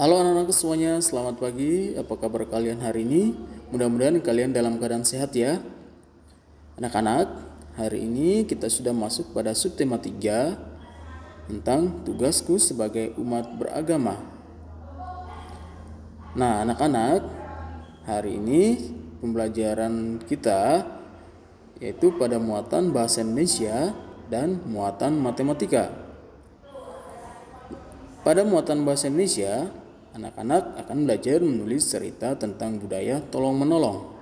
Halo anak-anak semuanya, selamat pagi. Apa kabar kalian hari ini? Mudah-mudahan kalian dalam keadaan sehat ya. Anak-anak, hari ini kita sudah masuk pada subtema 3 tentang tugasku sebagai umat beragama. Nah, anak-anak, hari ini pembelajaran kita yaitu pada muatan bahasa Indonesia dan muatan matematika. Pada muatan bahasa Indonesia, anak-anak akan belajar menulis cerita tentang budaya tolong-menolong.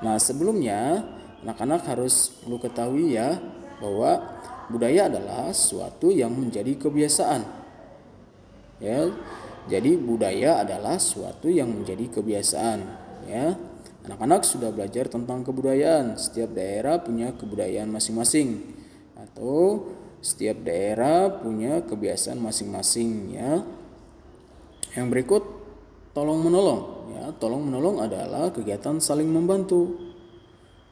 Nah, sebelumnya anak-anak harus perlu ketahui ya bahwa budaya adalah suatu yang menjadi kebiasaan. Ya. Jadi budaya adalah suatu yang menjadi kebiasaan, ya. Anak-anak sudah belajar tentang kebudayaan. Setiap daerah punya kebudayaan masing-masing atau setiap daerah punya kebiasaan masing-masing ya. Yang berikut tolong menolong ya. Tolong menolong adalah kegiatan saling membantu.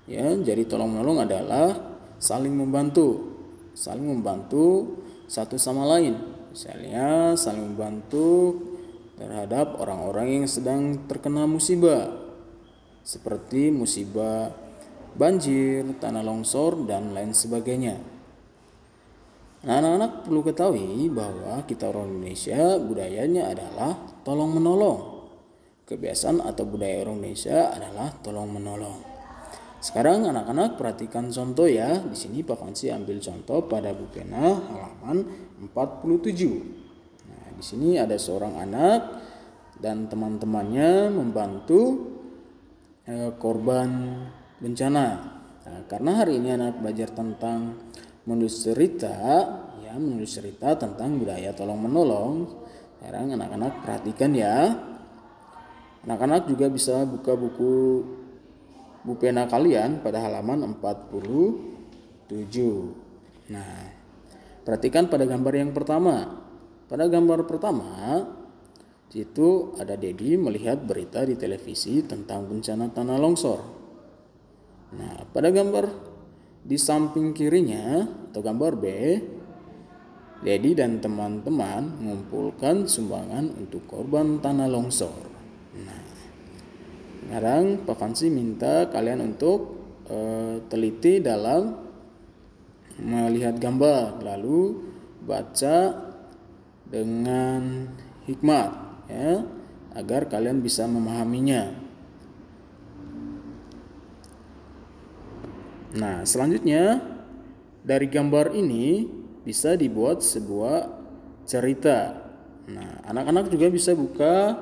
Ya, jadi tolong menolong adalah saling membantu. Saling membantu satu sama lain. Misalnya saling membantu terhadap orang-orang yang sedang terkena musibah. Seperti musibah banjir, tanah longsor dan lain sebagainya. Nah, anak-anak perlu ketahui bahwa kita orang Indonesia budayanya adalah tolong menolong. Kebiasaan atau budaya orang Indonesia adalah tolong menolong. Sekarang anak-anak perhatikan contoh ya. Di sini Pak Fansi ambil contoh pada buku pena halaman 47. Nah, di sini ada seorang anak dan teman-temannya membantu korban bencana. Nah, karena hari ini anak belajar tentang menulis cerita tentang budaya tolong menolong. Sekarang anak-anak perhatikan ya. Anak-anak juga bisa buka buku pena kalian pada halaman 47. Nah, perhatikan pada gambar yang pertama. Pada gambar pertama itu ada Dedi melihat berita di televisi tentang bencana tanah longsor. Nah, pada gambar di samping kirinya atau gambar B, Dedi dan teman-teman mengumpulkan sumbangan untuk korban tanah longsor. Nah, sekarang Pak Fansi minta kalian untuk teliti dalam melihat gambar, lalu baca dengan hikmat ya, agar kalian bisa memahaminya. Nah, selanjutnya dari gambar ini bisa dibuat sebuah cerita. Nah, anak-anak juga bisa buka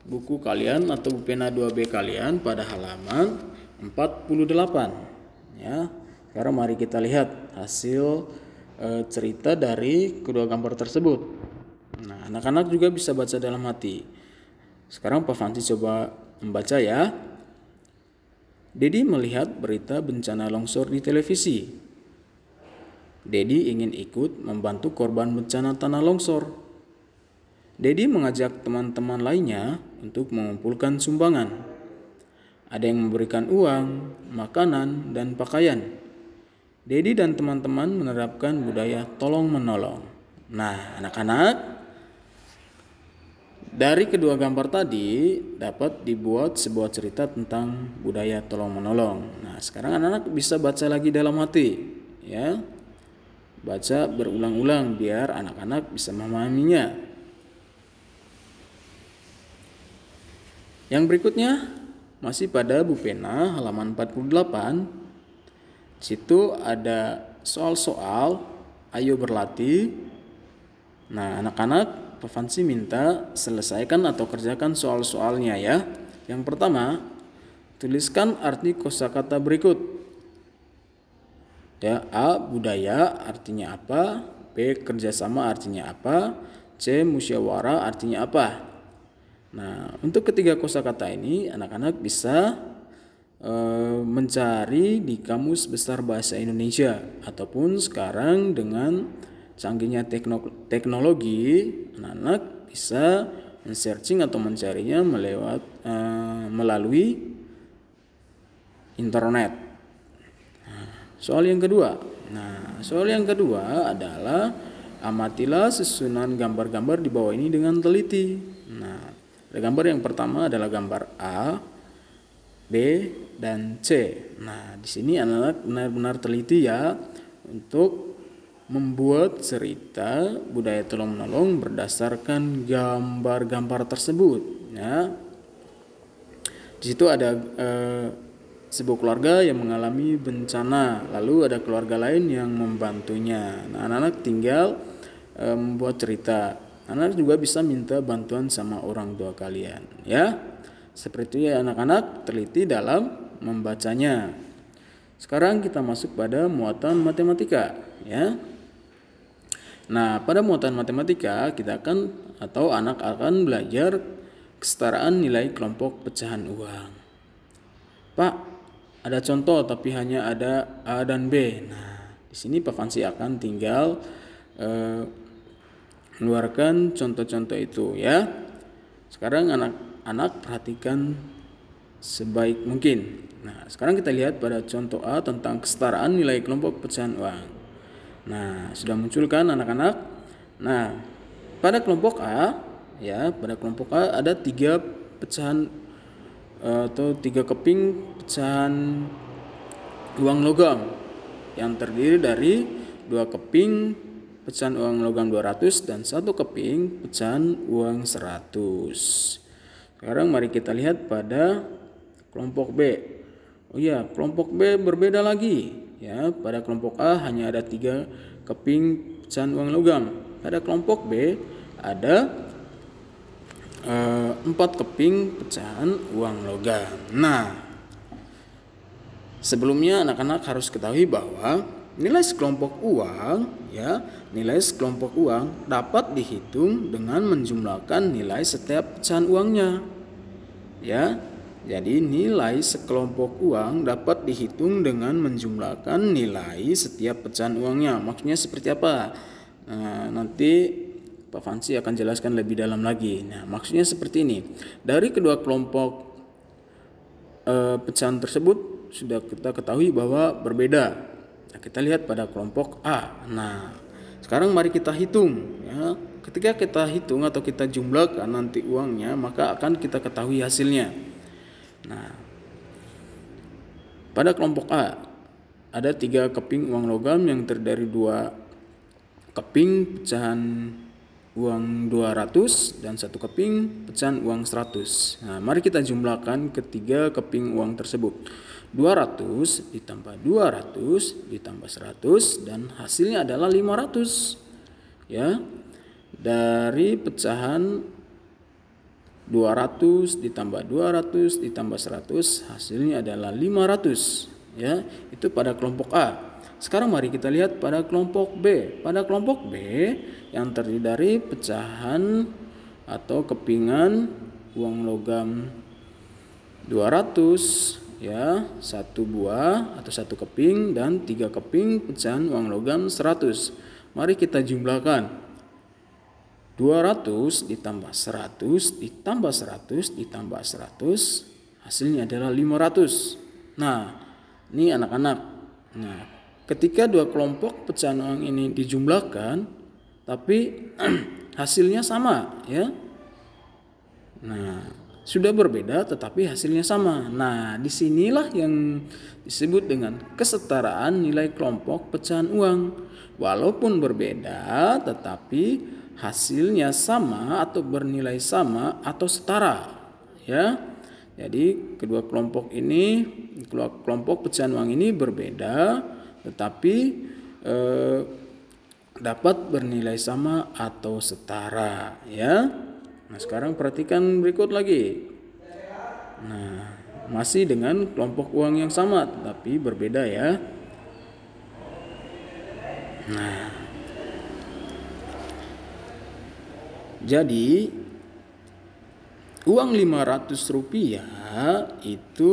buku kalian atau buku pena 2B kalian pada halaman 48. Ya. Sekarang mari kita lihat hasil cerita dari kedua gambar tersebut. Nah, anak-anak juga bisa baca dalam hati. Sekarang Pak Fansi coba membaca ya. Dedi melihat berita bencana longsor di televisi. Dedi ingin ikut membantu korban bencana tanah longsor. Dedi mengajak teman-teman lainnya untuk mengumpulkan sumbangan. Ada yang memberikan uang, makanan, dan pakaian. Dedi dan teman-teman menerapkan budaya tolong menolong. Nah, anak-anak, dari kedua gambar tadi dapat dibuat sebuah cerita tentang budaya tolong menolong. Nah, sekarang anak-anak bisa baca lagi dalam hati, ya. Baca berulang-ulang biar anak-anak bisa memahaminya. Yang berikutnya masih pada buku pena halaman 48. Situ ada soal-soal, ayo berlatih. Nah, anak-anak Pak Fansi minta selesaikan atau kerjakan soal-soalnya ya. Yang pertama, tuliskan arti kosakata berikut. Ya, A. Budaya artinya apa? B. Kerjasama artinya apa? C. Musyawarah artinya apa? Nah, untuk ketiga kosakata ini anak-anak bisa mencari di Kamus Besar Bahasa Indonesia ataupun sekarang dengan canggihnya teknologi, anak-anak bisa men-searching atau mencarinya melalui internet. Soal yang kedua adalah Amatilah susunan gambar-gambar di bawah ini dengan teliti. Nah, gambar yang pertama adalah gambar A, B, dan C. Nah, di sini anak-anak benar-benar teliti ya untuk membuat cerita budaya tolong-menolong berdasarkan gambar-gambar tersebut. Ya, di situ ada sebuah keluarga yang mengalami bencana, lalu ada keluarga lain yang membantunya. Nah, anak-anak tinggal membuat cerita. Anak juga bisa minta bantuan sama orang tua kalian, ya. Seperti itu ya anak-anak, teliti dalam membacanya. Sekarang kita masuk pada muatan matematika, ya. Nah, pada muatan matematika kita anak akan belajar kesetaraan nilai kelompok pecahan uang. Pak, ada contoh tapi hanya ada A dan B. Nah, di sini Pak Fansi akan tinggal mengeluarkan contoh-contoh itu ya. Sekarang anak-anak perhatikan sebaik mungkin. Nah, sekarang kita lihat pada contoh A tentang kesetaraan nilai kelompok pecahan uang. Nah, sudah muncul kan anak-anak? Nah, pada kelompok A ada 3 pecahan atau 3 keping pecahan uang logam yang terdiri dari 2 keping pecahan uang logam 200 dan 1 keping pecahan uang 100. Sekarang mari kita lihat pada kelompok B. Oh iya, kelompok B berbeda lagi ya. Pada kelompok A hanya ada 3 keping pecahan uang logam. Pada kelompok B ada 4 keping pecahan uang logam. Nah, sebelumnya anak-anak harus ketahui bahwa nilai sekelompok uang dapat dihitung dengan menjumlahkan nilai setiap pecahan uangnya. Ya. Jadi nilai sekelompok uang dapat dihitung dengan menjumlahkan nilai setiap pecahan uangnya. Maksudnya seperti apa? Nah, nanti Pak Fansi akan jelaskan lebih dalam lagi. Nah, maksudnya seperti ini. Dari kedua kelompok pecahan tersebut sudah kita ketahui bahwa berbeda. Nah, kita lihat pada kelompok A. Nah, sekarang mari kita hitung. Ya. Ketika kita hitung atau kita jumlahkan nanti uangnya, maka akan kita ketahui hasilnya. Nah, pada kelompok A ada 3 keping uang logam yang terdiri 2 keping pecahan uang 200 dan 1 keping pecahan uang 100. Nah, mari kita jumlahkan ketiga keping uang tersebut. 200 ditambah 200 ditambah 100 dan hasilnya adalah 500. Ya. Dari pecahan 200 ditambah 200 ditambah 100 hasilnya adalah 500. Ya, itu pada kelompok A. Sekarang mari kita lihat pada kelompok B. Pada kelompok B yang terdiri dari pecahan atau kepingan uang logam 200 ya, 1 buah atau 1 keping dan 3 keping pecahan uang logam 100. Mari kita jumlahkan. 200 ditambah 100 ditambah 100 ditambah 100 hasilnya adalah 500. Nah, ini anak-anak. Nah, ketika dua kelompok pecahan uang ini dijumlahkan tapi hasilnya sama ya. Nah, sudah berbeda tetapi hasilnya sama. Nah, disinilah yang disebut dengan kesetaraan nilai kelompok pecahan uang. Walaupun berbeda tetapi hasilnya sama atau bernilai sama atau setara ya. Jadi kedua kelompok pecahan uang ini berbeda tetapi dapat bernilai sama atau setara ya. Nah, sekarang perhatikan berikut lagi. Nah, masih dengan kelompok uang yang sama tetapi berbeda ya. Nah, jadi uang Rp500 itu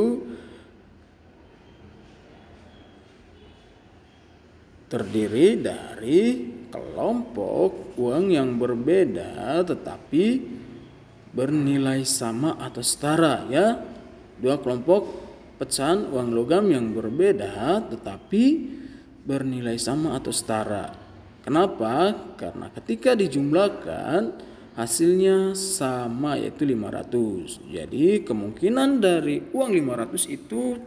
terdiri dari kelompok uang yang berbeda tetapi bernilai sama atau setara ya. Dua kelompok pecahan uang logam yang berbeda tetapi bernilai sama atau setara. Kenapa? Karena ketika dijumlahkan hasilnya sama, yaitu 500. Jadi kemungkinan dari uang 500 itu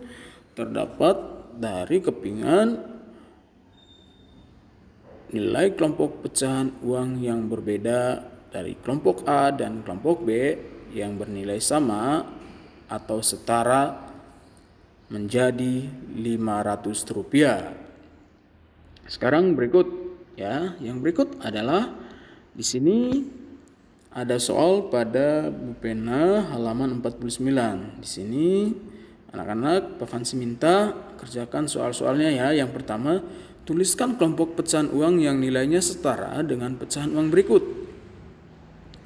terdapat dari kepingan nilai kelompok pecahan uang yang berbeda dari kelompok A dan kelompok B yang bernilai sama atau setara menjadi 500 rupiah. Sekarang berikut ya, yang berikut adalah di sini ada soal pada Bu Pena halaman 49. Di sini anak-anak Pak Fansi minta kerjakan soal-soalnya ya. Yang pertama, tuliskan kelompok pecahan uang yang nilainya setara dengan pecahan uang berikut.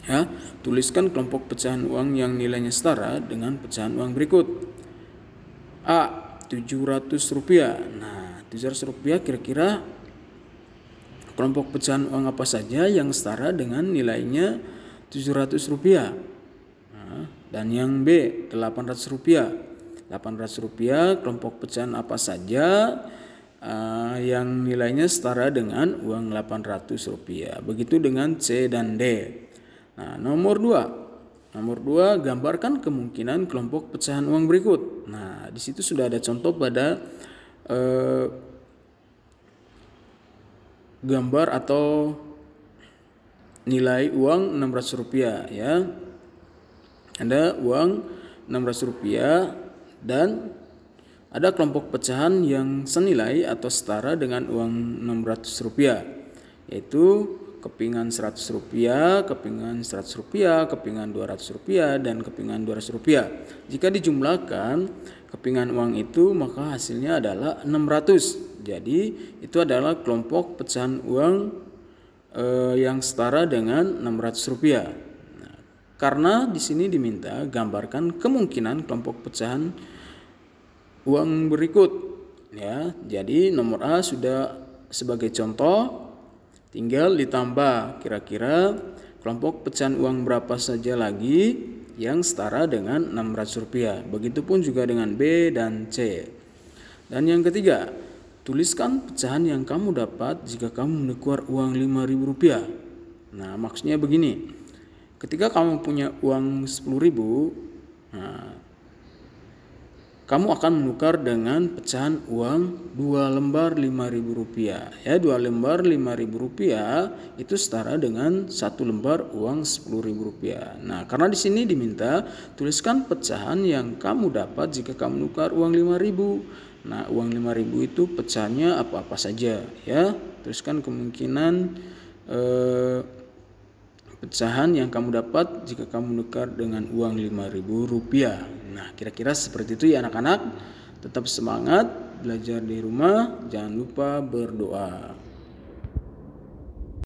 Ya, tuliskan kelompok pecahan uang yang nilainya setara dengan pecahan uang berikut. A, 700 rupiah. Nah, 700 rupiah kira-kira kelompok pecahan uang apa saja yang setara dengan nilainya 700 rupiah. Nah, dan yang B, 800 rupiah. 800 rupiah kelompok pecahan apa saja yang nilainya setara dengan uang 800 rupiah. Begitu dengan C dan D. Nah, nomor 2. Nomor 2, gambarkan kemungkinan kelompok pecahan uang berikut. Nah, di situ sudah ada contoh pada gambar atau nilai uang 600 rupiah ya. Ada uang 600 rupiah dan ada kelompok pecahan yang senilai atau setara dengan uang 600 rupiah, yaitu kepingan 100 rupiah, kepingan 100 rupiah, kepingan 200 rupiah, dan kepingan 200 rupiah. Jika dijumlahkan kepingan uang itu maka hasilnya adalah 600. Jadi itu adalah kelompok pecahan uang yang setara dengan 600 rupiah. Nah, karena di sini diminta gambarkan kemungkinan kelompok pecahan uang berikut. Ya, jadi nomor A sudah sebagai contoh. Tinggal ditambah kira-kira kelompok pecahan uang berapa saja lagi yang setara dengan 600 rupiah. Begitupun juga dengan B dan C. Dan yang ketiga, tuliskan pecahan yang kamu dapat jika kamu menukar uang 5.000 rupiah. Nah, maksudnya begini. Ketika kamu punya uang 10.000, kamu akan menukar dengan pecahan uang 2 lembar 5.000 rupiah. Ya, 2 lembar 5.000 rupiah itu setara dengan 1 lembar uang 10.000 rupiah. Nah, karena di sini diminta tuliskan pecahan yang kamu dapat jika kamu menukar uang 5.000. Nah, uang 5.000 itu pecahannya apa-apa saja ya. Tuliskan kemungkinan pecahan yang kamu dapat jika kamu menukar dengan uang 5.000 rupiah. Nah, kira-kira seperti itu ya anak-anak. Tetap semangat belajar di rumah, jangan lupa berdoa.